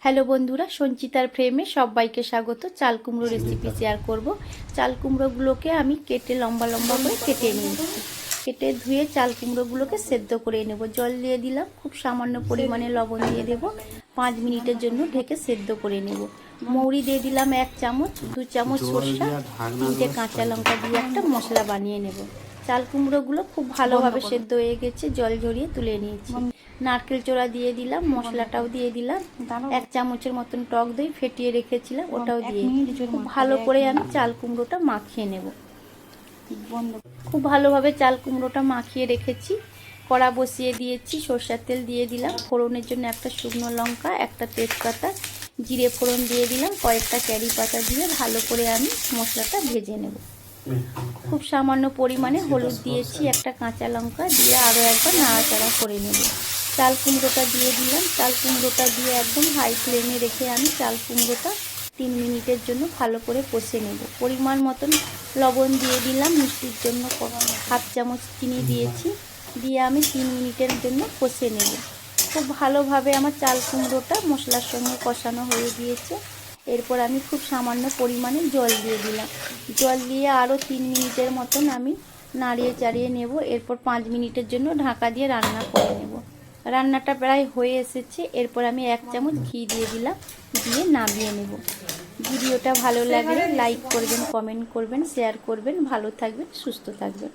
Hello বন্ধুরা, সঞ্চিতার ফ্রেমে সবাইকে স্বাগত। চাল কুমড়ো রেসিপি শেয়ার করব। চাল কুমড়োগুলোকে আমি কেটে লম্বা লম্বা করে কেটে নিয়েছি। কেটে ধুয়ে চাল কুমড়োগুলোকে সেদ্ধ করে নেব। জল দিয়ে দিলাম, খুব সামান্য পরিমাণে লবণ দিয়ে দেব। 5 মিনিটের জন্য ঢেকে সেদ্ধ করে নেব। মৌরি দিয়ে দিলাম 1 চামচ, 2 চামচ সরষা, 3টে কাঁচা লঙ্কা দিয়ে একটা মশলা বানিয়ে নেব। চাল কুমড়োগুলো খুব ভালোভাবে সেদ্ধ হয়ে গেছে, জল ঝরিয়ে তুলে নিয়েছি। নারকেল চোড়া দিয়ে দিলাম, মশলাটাও দিয়ে দিলাম। 1 চামচের মতন টক দই ফেটিয়ে রেখেছিলাম, ওটাও দিয়ে খুব ভালো করে আমি চাল কুমড়োটা মাখিয়ে নেব। খুব ভালোভাবে চাল কুমড়োটা মাখিয়ে রেখেছি। কড়া বসিয়ে দিয়েছি, সরষের তেল দিয়ে দিলাম। ফোড়নের জন্য একটা শুকনো লঙ্কা, একটা তেজপাতা, জিরে ফোড়ন দিয়ে দিলাম। কয়েকটা কারি পাতা দিয়ে ভালো করে আমি মশলাটা ভেজে নেব। খুব সামান্য পরিমাণে হলুদ দিয়েছি, একটা কাঁচা লঙ্কা দিয়ে আরও একবার নাড়াচাড়া করে নেব। চাল কুমড়োটা দিয়ে দিলাম। চাল কুমড়োটা দিয়ে একদম হাই ফ্লেমে রেখে আমি চাল কুমড়োটা 3 মিনিটের জন্য ভালো করে কষে নেব। পরিমাণ মতন লবণ দিয়ে দিলাম, মিষ্টির জন্য 1/2 চামচ চিনি দিয়েছি, দিয়ে আমি 3 মিনিটের জন্য কষে নেব। খুব ভালোভাবে আমার চাল কুমড়োটা মশলার সঙ্গে কষানো হয়ে গিয়েছে। এরপর আমি খুব সামান্য পরিমাণে জল দিয়ে দিলাম। জল দিয়ে আরও 3 মিনিটের মতন আমি নাড়িয়ে চাড়িয়ে নেব। এরপর 5 মিনিটের জন্য ঢাকা দিয়ে রান্না করে নেব। রান্নাটা প্রায় হয়ে এসেছে। এরপর আমি 1 চামচ ঘি দিয়ে দিলাম, দিয়ে নামিয়ে নেব। ভিডিওটা ভালো লাগলে লাইক করবেন, কমেন্ট করবেন, শেয়ার করবেন। ভালো থাকবেন, সুস্থ থাকবেন।